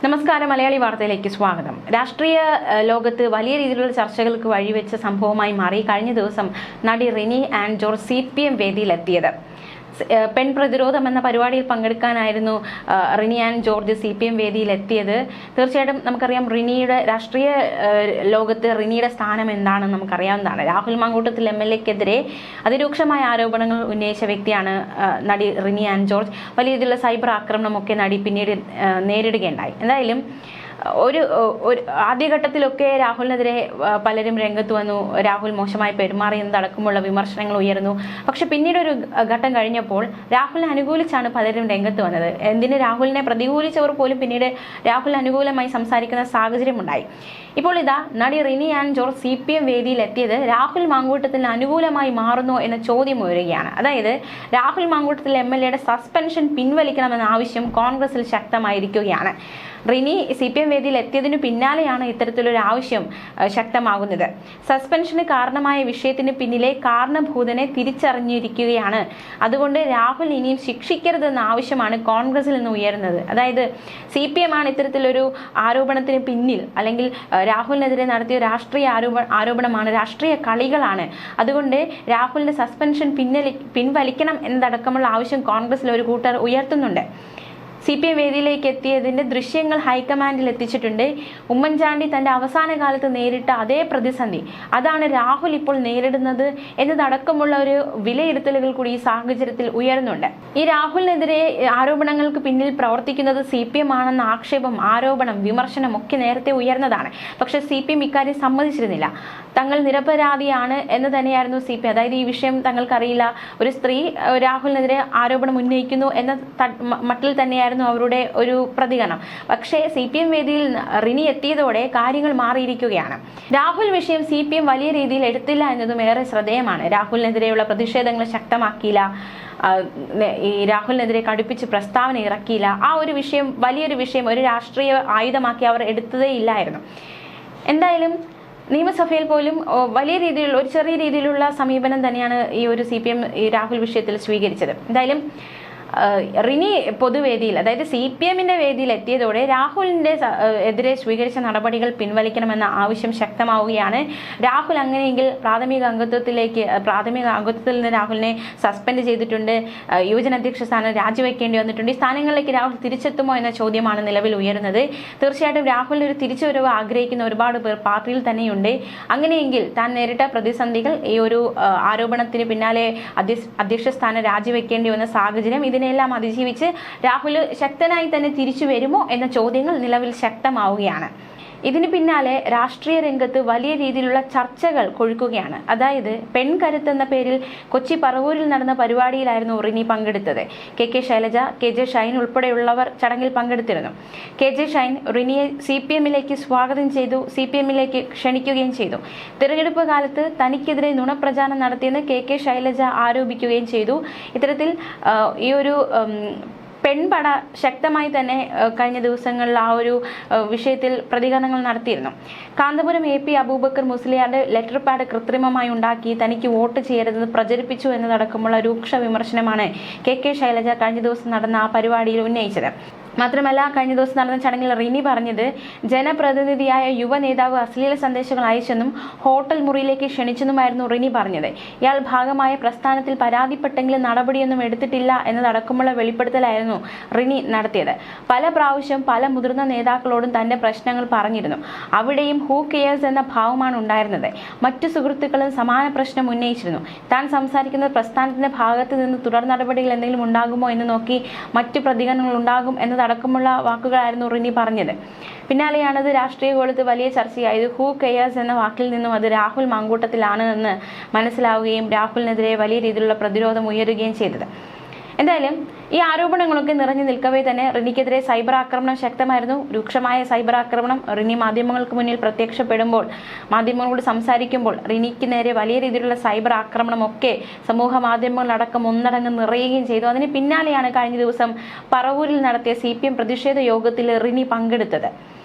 നമസ്കാരം. മലയാളി വാർത്തയിലേക്ക് സ്വാഗതം. രാഷ്ട്രീയ ലോകത്ത് വലിയ രീതിയിലുള്ള ചർച്ചകൾക്ക് വഴിവെച്ച സംഭവമായി മാറി കഴിഞ്ഞ ദിവസം നടി റിനി ആൻഡ് ജോർജ് CPM വേദിയിലെത്തിയത്. പെൺ പ്രതിരോധം എന്ന പരിപാടിയിൽ പങ്കെടുക്കാനായിരുന്നു റിനി ആൻഡ് ജോർജ് CPM വേദിയിലെത്തിയത്. തീർച്ചയായിട്ടും നമുക്കറിയാം, റിനിയുടെ രാഷ്ട്രീയ ലോകത്ത് റിനിയുടെ സ്ഥാനം എന്താണെന്ന് നമുക്കറിയാവുന്നതാണ്. രാഹുൽ മാങ്കൂട്ടത്തിൽ MLA-ക്കെതിരെ അതിരൂക്ഷമായ ആരോപണങ്ങൾ ഉന്നയിച്ച വ്യക്തിയാണ് നടി റിനി ആൻഡ് ജോർജ്. വലിയ രീതിയിലുള്ള സൈബർ ആക്രമണമൊക്കെ നടി പിന്നീട് നേരിടുകയുണ്ടായി. എന്തായാലും ഒരു ആദ്യഘട്ടത്തിലൊക്കെ രാഹുലിനെതിരെ പലരും രംഗത്ത് വന്നു. രാഹുൽ മോശമായി പെരുമാറിയെന്നതടക്കമുള്ള വിമർശനങ്ങൾ ഉയർന്നു. പക്ഷെ പിന്നീട് ഒരു ഘട്ടം കഴിഞ്ഞപ്പോൾ രാഹുലിനെ അനുകൂലിച്ചാണ് പലരും രംഗത്ത് വന്നത്. എന്തിന് രാഹുലിനെ പ്രതികൂലിച്ചവർ പോലും പിന്നീട് രാഹുലിന് അനുകൂലമായി സംസാരിക്കുന്ന സാഹചര്യമുണ്ടായി. ഇപ്പോൾ ഇതാ നടി റിനി ആൻഡ് ജോർജ് CPM വേദിയിൽ എത്തിയത് രാഹുൽ മാങ്കൂട്ടത്തിന് അനുകൂലമായി മാറുന്നു എന്ന ചോദ്യം ഉയരുകയാണ്. അതായത് രാഹുൽ മാങ്കൂട്ടത്തിൽ MLA-യുടെ സസ്പെൻഷൻ പിൻവലിക്കണമെന്ന ആവശ്യം കോൺഗ്രസിൽ ശക്തമായിരിക്കുകയാണ്. റിനി CPM വേദിയിൽ എത്തിയതിനു പിന്നാലെയാണ് ഇത്തരത്തിലൊരു ആവശ്യം ശക്തമാകുന്നത്. സസ്പെൻഷന് കാരണമായ വിഷയത്തിന് പിന്നിലെ കാരണഭൂതനെ തിരിച്ചറിഞ്ഞിരിക്കുകയാണ്. അതുകൊണ്ട് രാഹുൽ ഇനിയും ശിക്ഷിക്കരുതെന്ന ആവശ്യമാണ് കോൺഗ്രസിൽ നിന്ന് ഉയരുന്നത്. അതായത് CPM ആണ് ഇത്തരത്തിലൊരു ആരോപണത്തിന് പിന്നിൽ, അല്ലെങ്കിൽ രാഹുലിനെതിരെ നടത്തിയ രാഷ്ട്രീയ ആരോപണമാണ്, രാഷ്ട്രീയ കളികളാണ്. അതുകൊണ്ട് രാഹുലിന്റെ സസ്പെൻഷൻ പിൻവലിക്കണം എന്നതടക്കമുള്ള ആവശ്യം കോൺഗ്രസിൽ ഒരു കൂട്ടർ ഉയർത്തുന്നുണ്ട്. CPM വേദിയിലേക്ക് എത്തിയതിന്റെ ദൃശ്യങ്ങൾ ഹൈക്കമാൻഡിൽ എത്തിച്ചിട്ടുണ്ട്. ഉമ്മൻചാണ്ടി തന്റെ അവസാന കാലത്ത് നേരിട്ട അതേ പ്രതിസന്ധി അതാണ് രാഹുൽ ഇപ്പോൾ നേരിടുന്നത് എന്നതടക്കമുള്ള ഒരു വിലയിരുത്തലുകൾ കൂടി ഈ സാഹചര്യത്തിൽ ഉയർന്നുണ്ട്. ഈ രാഹുലിനെതിരെ ആരോപണങ്ങൾക്ക് പിന്നിൽ പ്രവർത്തിക്കുന്നത് CPM ആണെന്ന ആക്ഷേപം, ആരോപണം, വിമർശനം ഒക്കെ നേരത്തെ ഉയർന്നതാണ്. പക്ഷെ CPM ഇക്കാര്യം സമ്മതിച്ചിരുന്നില്ല. തങ്ങൾ നിരപരാധിയാണ് എന്ന് തന്നെയായിരുന്നു CPM. അതായത് ഈ വിഷയം തങ്ങൾക്കറിയില്ല, ഒരു സ്ത്രീ രാഹുലിനെതിരെ ആരോപണം ഉന്നയിക്കുന്നു എന്ന മട്ടിൽ തന്നെയായിരുന്നു അവരുടെ ഒരു പ്രതികരണം. പക്ഷേ CPM വേദിയിൽ റിനി എത്തിയതോടെ കാര്യങ്ങൾ മാറിയിരിക്കുകയാണ്. രാഹുൽ വിഷയം CPM വലിയ രീതിയിൽ എടുത്തില്ല എന്നതും ഏറെ ശ്രദ്ധേയമാണ്. രാഹുലിനെതിരെയുള്ള പ്രതിഷേധങ്ങൾ ശക്തമാക്കിയില്ല, ഈ രാഹുലിനെതിരെ കടുപ്പിച്ച് പ്രസ്താവന ഇറക്കിയില്ല. ആ ഒരു വിഷയം, വലിയൊരു വിഷയം, ഒരു രാഷ്ട്രീയ ആയുധമാക്കി അവർ എടുത്തതേ ഇല്ലായിരുന്നു. എന്തായാലും നിയമസഭയിൽ പോലും വലിയ രീതിയിലുള്ള, ഒരു ചെറിയ രീതിയിലുള്ള സമീപനം തന്നെയാണ് ഈ ഒരു CPM ഈ രാഹുൽ വിഷയത്തിൽ സ്വീകരിച്ചത്. എന്തായാലും റിനി പൊതുവേദിയിൽ, അതായത് CPM-ന്റെ വേദിയിൽ എത്തിയതോടെ രാഹുലിന്റെ എതിരെ സ്വീകരിച്ച നടപടികൾ പിൻവലിക്കണമെന്ന ആവശ്യം ശക്തമാവുകയാണ്. രാഹുൽ അങ്ങനെയെങ്കിൽ പ്രാഥമിക അംഗത്വത്തിൽ നിന്ന് രാഹുലിനെ സസ്പെൻഡ് ചെയ്തിട്ടുണ്ട്. യുവജന അധ്യക്ഷ സ്ഥാനം രാജിവെക്കേണ്ടി വന്നിട്ടുണ്ട്. ഈ സ്ഥാനങ്ങളിലേക്ക് രാഹുൽ തിരിച്ചെത്തുമോ എന്ന ചോദ്യമാണ് നിലവിൽ ഉയരുന്നത്. തീർച്ചയായിട്ടും രാഹുൽ ഒരു തിരിച്ചുവരവ് ആഗ്രഹിക്കുന്ന ഒരുപാട് പേർ പാർട്ടിയിൽ തന്നെയുണ്ട്. അങ്ങനെയെങ്കിൽ താൻ നേരിട്ട പ്രതിസന്ധികൾ, ഈ ഒരു ആരോപണത്തിന് പിന്നാലെ അധ്യക്ഷ സ്ഥാനം രാജിവെക്കേണ്ടി വന്ന സാഹചര്യം, ഇതിനെല്ലാം അതിജീവിച്ച് രാഹുൽ ശക്തനായി തന്നെ തിരിച്ചു വരുമോ എന്ന ചോദ്യങ്ങൾ നിലവിൽ ശക്തമാവുകയാണ്. ഇതിന് പിന്നാലെ രാഷ്ട്രീയ രംഗത്ത് വലിയ രീതിയിലുള്ള ചർച്ചകൾ കൊഴുക്കുകയാണ്. അതായത് പെൺകരുത്ത് എന്ന പേരിൽ കൊച്ചി പറവൂരിൽ നടന്ന പരിപാടിയിലായിരുന്നു റിനി പങ്കെടുത്തത്. KK ശൈലജ, KJ ഷൈൻ ഉൾപ്പെടെയുള്ളവർ ചടങ്ങിൽ പങ്കെടുത്തിരുന്നു. KJ ഷൈൻ റിനിയെ CPM-ലേക്ക് സ്വാഗതം ചെയ്തു, CPM-ലേക്ക് ക്ഷണിക്കുകയും ചെയ്തു. തിരഞ്ഞെടുപ്പ് കാലത്ത് തനിക്കെതിരെ നുണപ്രചാരണം നടത്തിയെന്ന് KK ശൈലജ ആരോപിക്കുകയും ചെയ്തു. ഇത്തരത്തിൽ ഈ ഒരു പെൺപട ശക്തമായി തന്നെ കഴിഞ്ഞ ദിവസങ്ങളിൽ ആ ഒരു വിഷയത്തിൽ പ്രതികരണങ്ങൾ നടത്തിയിരുന്നു. കാന്തപുരം AP അബൂബക്കർ മുസ്ലിയാരുടെ ലെറ്റർ പാഡ് കൃത്രിമമായി ഉണ്ടാക്കി തനിക്ക് വോട്ട് ചെയ്യരുതെന്ന് പ്രചരിപ്പിച്ചു എന്നതടക്കമുള്ള രൂക്ഷ വിമർശനമാണ് KK ശൈലജ കഴിഞ്ഞ ദിവസം നടന്ന ആ പരിപാടിയിൽ ഉന്നയിച്ചത്. മാത്രമല്ല, കഴിഞ്ഞ ദിവസം നടന്ന ചടങ്ങിൽ റിനി പറഞ്ഞത് ജനപ്രതിനിധിയായ യുവ നേതാവ് അശ്ലീല സന്ദേശങ്ങൾ അയച്ചെന്നും ഹോട്ടൽ മുറിയിലേക്ക് ക്ഷണിച്ചെന്നുമായിരുന്നു റിനി പറഞ്ഞത്. ഇയാൾ ഭാഗമായ പ്രസ്ഥാനത്തിൽ പരാതിപ്പെട്ടെങ്കിലും നടപടിയൊന്നും എടുത്തിട്ടില്ല എന്നതടക്കമുള്ള വെളിപ്പെടുത്തലായിരുന്നു റിനി നടത്തിയത്. പല പ്രാവശ്യം പല മുതിർന്ന നേതാക്കളോടും തന്റെ പ്രശ്നങ്ങൾ പറഞ്ഞിരുന്നു. അവിടെയും ഹൂ കെയേഴ്സ് എന്ന ഭാവമാണ് ഉണ്ടായിരുന്നത്. മറ്റു സുഹൃത്തുക്കളും സമാന പ്രശ്നം ഉന്നയിച്ചിരുന്നു. താൻ സംസാരിക്കുന്ന പ്രസ്ഥാനത്തിന്റെ ഭാഗത്ത് നിന്ന് തുടർ നടപടികൾ എന്തെങ്കിലും ഉണ്ടാകുമോ എന്ന് നോക്കി മറ്റു പ്രതികരണങ്ങൾ ഉണ്ടാകും എന്നതടക്കമുള്ള വാക്കുകളായിരുന്നു റിനി പറഞ്ഞത്. പിന്നാലെയാണത് രാഷ്ട്രീയ ഗോളത്ത് വലിയ ചർച്ചയായത്. ഹൂ കെയേഴ്സ് എന്ന വാക്കിൽ നിന്നും അത് രാഹുൽ മാങ്കൂട്ടത്തിലാണ് എന്ന് മനസ്സിലാവുകയും രാഹുലിനെതിരെ വലിയ രീതിയിലുള്ള പ്രതിരോധം ഉയരുകയും ചെയ്തത്. എന്തായാലും ഈ ആരോപണങ്ങളൊക്കെ നിറഞ്ഞു നിൽക്കവേ തന്നെ റിനിക്കെതിരെ സൈബർ ആക്രമണം ശക്തമായിരുന്നു. രൂക്ഷമായ സൈബർ ആക്രമണം. റിനി മാധ്യമങ്ങൾക്ക് മുന്നിൽ പ്രത്യക്ഷപ്പെടുമ്പോൾ, മാധ്യമങ്ങളോട് സംസാരിക്കുമ്പോൾ റിനിക്ക് നേരെ വലിയ രീതിയിലുള്ള സൈബർ ആക്രമണമൊക്കെ സമൂഹ മാധ്യമങ്ങളടക്കം ഒന്നടങ്കം നിറയുകയും ചെയ്തു. അതിന് പിന്നാലെയാണ് കഴിഞ്ഞ ദിവസം പറവൂരിൽ നടത്തിയ CPM പ്രതിഷേധ യോഗത്തിൽ റിനി പങ്കെടുത്തത്.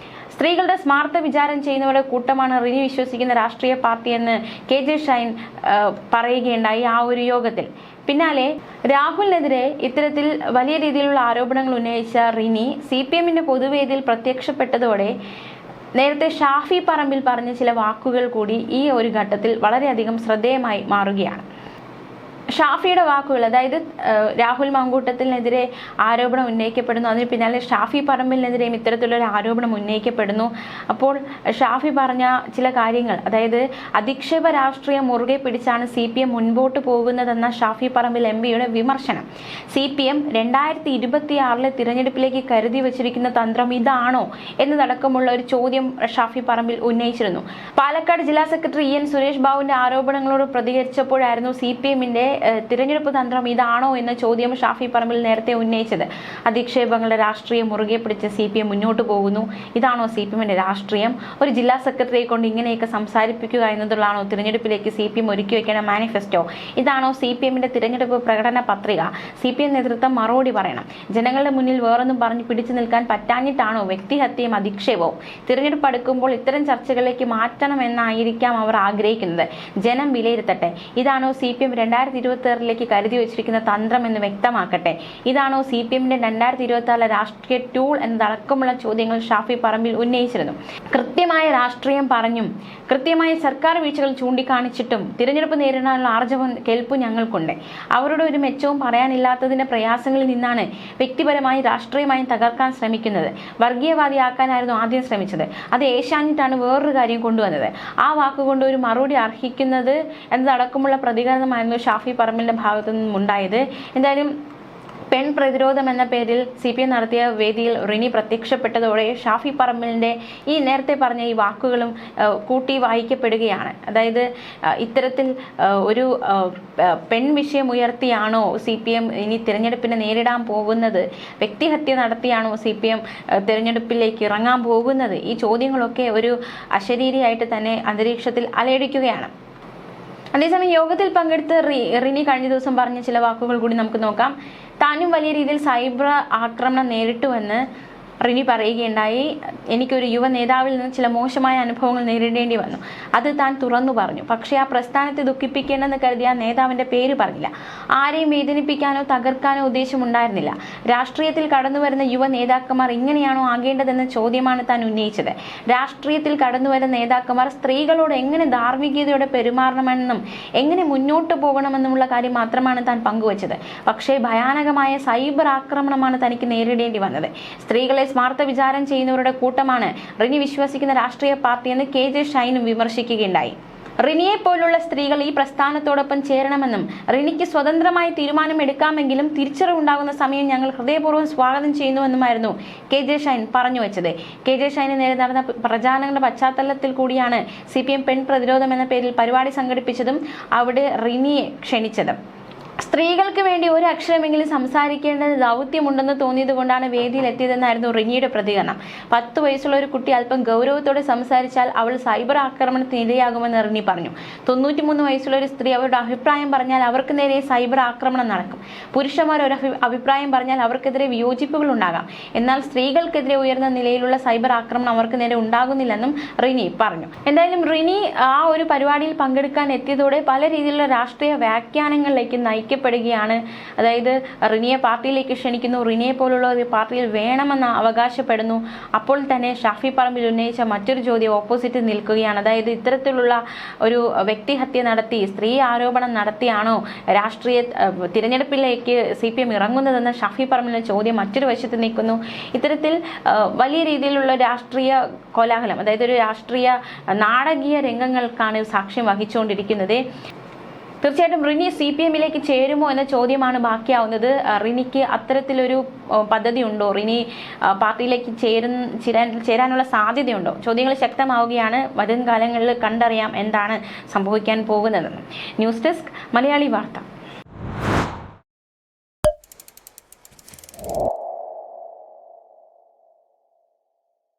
സ്ത്രീകളുടെ സ്മാർത്ത വിചാരം ചെയ്യുന്നവരുടെ കൂട്ടമാണ് റിനി വിശ്വസിക്കുന്ന രാഷ്ട്രീയ പാർട്ടിയെന്ന് KJ ഷൈൻ പറയുകയുണ്ടായി ആ ഒരു യോഗത്തിൽ. പിന്നാലെ രാഹുലിനെതിരെ ഇത്തരത്തിൽ വലിയ രീതിയിലുള്ള ആരോപണങ്ങൾ ഉന്നയിച്ച റിനി CPMന്റെ പൊതുവേദിയിൽ പ്രത്യക്ഷപ്പെട്ടതോടെ നേരത്തെ ഷാഫി പറമ്പിൽ പറഞ്ഞ ചില വാക്കുകൾ കൂടി ഈ ഒരു ഘട്ടത്തിൽ വളരെയധികം ശ്രദ്ധേയമായി മാറുകയാണ്. ഷാഫിയുടെ വാക്കുകൾ, അതായത് രാഹുൽ മാങ്കൂട്ടത്തിനെതിരെ ആരോപണം ഉന്നയിക്കപ്പെടുന്നു, അതിന് പിന്നാലെ ഷാഫി പറമ്പിലിനെതിരെയും ഇത്തരത്തിലൊരു ആരോപണം ഉന്നയിക്കപ്പെടുന്നു. അപ്പോൾ ഷാഫി പറഞ്ഞ ചില കാര്യങ്ങൾ, അതായത് അധിക്ഷേപ രാഷ്ട്രീയം മുറുകെ പിടിച്ചാണ് CPM മുൻപോട്ട് പോകുന്നതെന്ന ഷാഫി പറമ്പിൽ MPയുടെ വിമർശനം. CPM 2026 തിരഞ്ഞെടുപ്പിലേക്ക് കരുതി വച്ചിരിക്കുന്ന തന്ത്രം ഇതാണോ എന്നതടക്കമുള്ള ഒരു ചോദ്യം ഷാഫി പറമ്പിൽ ഉന്നയിച്ചിരുന്നു. പാലക്കാട് ജില്ലാ സെക്രട്ടറി EN സുരേഷ് ബാബുവിന്റെ ആരോപണങ്ങളോട് പ്രതികരിച്ചപ്പോഴായിരുന്നു CPMന്റെ തിരഞ്ഞെടുപ്പ് തന്ത്രം ഇതാണോ എന്ന ചോദ്യം ഷാഫി പറമ്പിൽ നേരത്തെ ഉന്നയിച്ചത്. അധിക്ഷേപങ്ങളുടെ രാഷ്ട്രീയം മുറുകെ പിടിച്ച് CPM മുന്നോട്ട് പോകുന്നു, ഇതാണോ CPMന്റെ രാഷ്ട്രീയം? ഒരു ജില്ലാ സെക്രട്ടറിയെ കൊണ്ട് ഇങ്ങനെയൊക്കെ സംസാരിപ്പിക്കുക എന്നതുള്ളതാണോ തിരഞ്ഞെടുപ്പിലേക്ക് CPM ഒരുക്കി വയ്ക്കുന്ന മാനിഫെസ്റ്റോ? ഇതാണോ CPMന്റെ തിരഞ്ഞെടുപ്പ് പ്രകടന പത്രിക? CPM നേതൃത്വം മറുപടി പറയണം. ജനങ്ങളുടെ മുന്നിൽ വേറൊന്നും പറഞ്ഞ് പിടിച്ചു നിൽക്കാൻ പറ്റാഞ്ഞിട്ടാണോ വ്യക്തിഹത്യയും അധിക്ഷേപവും? തിരഞ്ഞെടുപ്പ് അടുക്കുമ്പോൾ ഇത്തരം ചർച്ചകളിലേക്ക് മാറ്റണമെന്നായിരിക്കാം അവർ ആഗ്രഹിക്കുന്നത്. ജനം വിലയിരുത്തട്ടെ. ഇതാണോ CPM 2026 കരുതി വച്ചിരിക്കുന്ന തന്ത്രം എന്ന് വ്യക്തമാക്കട്ടെ. ഇതാണോ CPMന്റെ 2026 രാഷ്ട്രീയ ടൂൾ എന്നതടക്കമുള്ള ചോദ്യങ്ങൾ ഷാഫി പറമ്പിൽ ഉന്നയിച്ചിരുന്നു. കൃത്യമായ രാഷ്ട്രീയം പറഞ്ഞും കൃത്യമായ സർക്കാർ വീഴ്ചകൾ ചൂണ്ടിക്കാണിച്ചിട്ടും തിരഞ്ഞെടുപ്പ് നേരിടാനുള്ള ആർജവം കേൾപ്പും ഞങ്ങൾക്കുണ്ട്. അവരുടെ ഒരു മെച്ചവും പറയാനില്ലാത്തതിന്റെ പ്രയാസങ്ങളിൽ നിന്നാണ് വ്യക്തിപരമായി രാഷ്ട്രീയമായും തകർക്കാൻ ശ്രമിക്കുന്നത്. വർഗീയവാദിയാക്കാനായിരുന്നു ആദ്യം ശ്രമിച്ചത്. അത് ഏഷ്യാനെറ്റാണ് വേറൊരു കാര്യം കൊണ്ടുവന്നത്. ആ വാക്കുകൊണ്ട് ഒരു മറുപടി അർഹിക്കുന്നത് എന്നതടക്കമുള്ള പ്രതികരണമായിരുന്നു ഷാഫി പറമ്പിലിന്റെ ഭാഗത്തു നിന്നും ഉണ്ടായത്. എന്തായാലും പെൺ പ്രതിരോധം എന്ന പേരിൽ CPM നടത്തിയ വേദിയിൽ റിനി പ്രത്യക്ഷപ്പെട്ടതോടെ ഷാഫി പറമ്പിലിന്റെ ഈ നേരത്തെ പറഞ്ഞ ഈ വാക്കുകളും കൂട്ടി വായിക്കപ്പെടുകയാണ്. അതായത് ഇത്തരത്തിൽ ഒരു പെൺ വിഷയം ഉയർത്തിയാണോ CPM ഇനി തിരഞ്ഞെടുപ്പിനെ നേരിടാൻ പോകുന്നത്? വ്യക്തിഹത്യ നടത്തിയാണോ CPM തിരഞ്ഞെടുപ്പിലേക്ക് ഇറങ്ങാൻ പോകുന്നത്? ഈ ചോദ്യങ്ങളൊക്കെ ഒരു അശരീരിയായിട്ട് തന്നെ അന്തരീക്ഷത്തിൽ അലയടിക്കുകയാണ്. അതേസമയം യോഗത്തിൽ പങ്കെടുത്ത് റിനി കഴിഞ്ഞ ദിവസം പറഞ്ഞ ചില വാക്കുകൾ കൂടി നമുക്ക് നോക്കാം. താനും വലിയ രീതിയിൽ സൈബർ ആക്രമണം നേരിട്ടുവെന്ന് റിനി പറയുകയുണ്ടായി. എനിക്കൊരു യുവ നേതാവിൽ നിന്ന് ചില മോശമായ അനുഭവങ്ങൾ നേരിടേണ്ടി വന്നു. അത് താൻ തുറന്നു പറഞ്ഞു. പക്ഷേ ആ പ്രസ്ഥാനത്തെ ദുഃഖിപ്പിക്കേണ്ടെന്ന് കരുതി ആ നേതാവിൻ്റെ പേര് പറഞ്ഞില്ല. ആരെയും വേദനിപ്പിക്കാനോ തകർക്കാനോ ഉദ്ദേശമുണ്ടായിരുന്നില്ല. രാഷ്ട്രീയത്തിൽ കടന്നുവരുന്ന യുവ നേതാക്കന്മാർ ഇങ്ങനെയാണോ ആകേണ്ടതെന്ന ചോദ്യമാണ് താൻ ഉന്നയിച്ചത്. രാഷ്ട്രീയത്തിൽ കടന്നുവരുന്ന നേതാക്കന്മാർ സ്ത്രീകളോട് എങ്ങനെ ധാർമ്മികതയോടെ പെരുമാറണമെന്നും എങ്ങനെ മുന്നോട്ട് പോകണമെന്നുമുള്ള കാര്യം മാത്രമാണ് താൻ പങ്കുവച്ചത്. പക്ഷേ ഭയാനകമായ സൈബർ ആക്രമണമാണ് തനിക്ക് നേരിടേണ്ടി വന്നത്. സ്ത്രീകളെ സ്മാർത്ത വിചാരം ചെയ്യുന്നവരുടെ കൂട്ടമാണ് റിനി വിശ്വസിക്കുന്ന രാഷ്ട്രീയ പാർട്ടിയെന്ന് KJ ഷൈനും വിമർശിക്കുകയുണ്ടായി. റിനിയെ പോലുള്ള സ്ത്രീകൾ ഈ പ്രസ്ഥാനത്തോടൊപ്പം ചേരണമെന്നും റിനിക്ക് സ്വതന്ത്രമായി തീരുമാനമെടുക്കാമെങ്കിലും തിരിച്ചറിവുണ്ടാകുന്ന സമയം ഞങ്ങൾ ഹൃദയപൂർവ്വം സ്വാഗതം ചെയ്യുന്നുവെന്നുമായിരുന്നു KJ ഷൈൻ പറഞ്ഞു വെച്ചത്. KJ ഷൈന് നേരെ നടന്ന പ്രചാരണങ്ങളുടെ പശ്ചാത്തലത്തിൽ കൂടിയാണ് CPM പെൺ പ്രതിരോധം എന്ന പേരിൽ പരിപാടി സംഘടിപ്പിച്ചതും അവിടെ റിനിയെ ക്ഷണിച്ചതും. സ്ത്രീകൾക്ക് വേണ്ടി ഒരു അക്ഷരമെങ്കിലും സംസാരിക്കേണ്ടത് ദൗത്യമുണ്ടെന്ന് തോന്നിയത് കൊണ്ടാണ് വേദിയിൽ എത്തിയതെന്നായിരുന്നു റിനിയുടെ പ്രതികരണം. 10 വയസ്സുള്ള ഒരു കുട്ടി അല്പം ഗൗരവത്തോടെ സംസാരിച്ചാൽ അവൾ സൈബർ ആക്രമണത്തിന് ഇരയാകുമെന്ന് റിനി പറഞ്ഞു. 93 വയസ്സുള്ള ഒരു സ്ത്രീ അവരുടെ അഭിപ്രായം പറഞ്ഞാൽ അവർക്ക് നേരെ സൈബർ ആക്രമണം നടക്കും. പുരുഷന്മാർ ഒരു അഭിപ്രായം പറഞ്ഞാൽ അവർക്കെതിരെ വിയോജിപ്പുകൾ ഉണ്ടാകാം. എന്നാൽ സ്ത്രീകൾക്കെതിരെ ഉയർന്ന നിലയിലുള്ള സൈബർ ആക്രമണം അവർക്ക് നേരെ ഉണ്ടാകുന്നില്ലെന്നും റിനി പറഞ്ഞു. എന്തായാലും റിനി ആ ഒരു പരിപാടിയിൽ പങ്കെടുക്കാൻ എത്തിയതോടെ പല രീതിയിലുള്ള രാഷ്ട്രീയ വ്യാഖ്യാനങ്ങളിലേക്ക് പ്പെടുകയാണ്. അതായത് റിനിയെ പാർട്ടിയിലേക്ക് ക്ഷണിക്കുന്നു, റിനിയെ പോലുള്ള ഒരു പാർട്ടിയിൽ വേണമെന്ന് അവകാശപ്പെടുന്നു. അപ്പോൾ തന്നെ ഷാഫി പറമ്പിൽ ഉന്നയിച്ച മറ്റൊരു ചോദ്യം ഓപ്പോസിറ്റ് നിൽക്കുകയാണ്. അതായത് ഇത്തരത്തിലുള്ള ഒരു വ്യക്തിഹത്യ നടത്തി സ്ത്രീ ആരോപണം നടത്തിയാണോ രാഷ്ട്രീയ തിരഞ്ഞെടുപ്പിലേക്ക് CPM ഇറങ്ങുന്നതെന്ന ഷാഫി പറമ്പിലിന്റെ ചോദ്യം മറ്റൊരു വശത്ത് നിൽക്കുന്നു. ഇത്തരത്തിൽ വലിയ രീതിയിലുള്ള രാഷ്ട്രീയ കോലാഹലം, അതായത് ഒരു രാഷ്ട്രീയ നാടകീയ രംഗങ്ങൾക്കാണ് സാക്ഷ്യം വഹിച്ചുകൊണ്ടിരിക്കുന്നത്. തീർച്ചയായിട്ടും റിനി CPMലേക്ക് ചേരുമോ എന്ന ചോദ്യമാണ് ബാക്കിയാവുന്നത്. റിനിക്ക് അത്തരത്തിലൊരു പദ്ധതി ഉണ്ടോ? റിനി പാർട്ടിയിലേക്ക് ചേരാനുള്ള സാധ്യതയുണ്ടോ? ചോദ്യങ്ങൾ ശക്തമാവുകയാണ്. വരും കാലങ്ങളിൽ കണ്ടറിയാം എന്താണ് സംഭവിക്കാൻ പോകുന്നതെന്ന്. ന്യൂസ് ഡെസ്ക് മലയാളി വാർത്ത.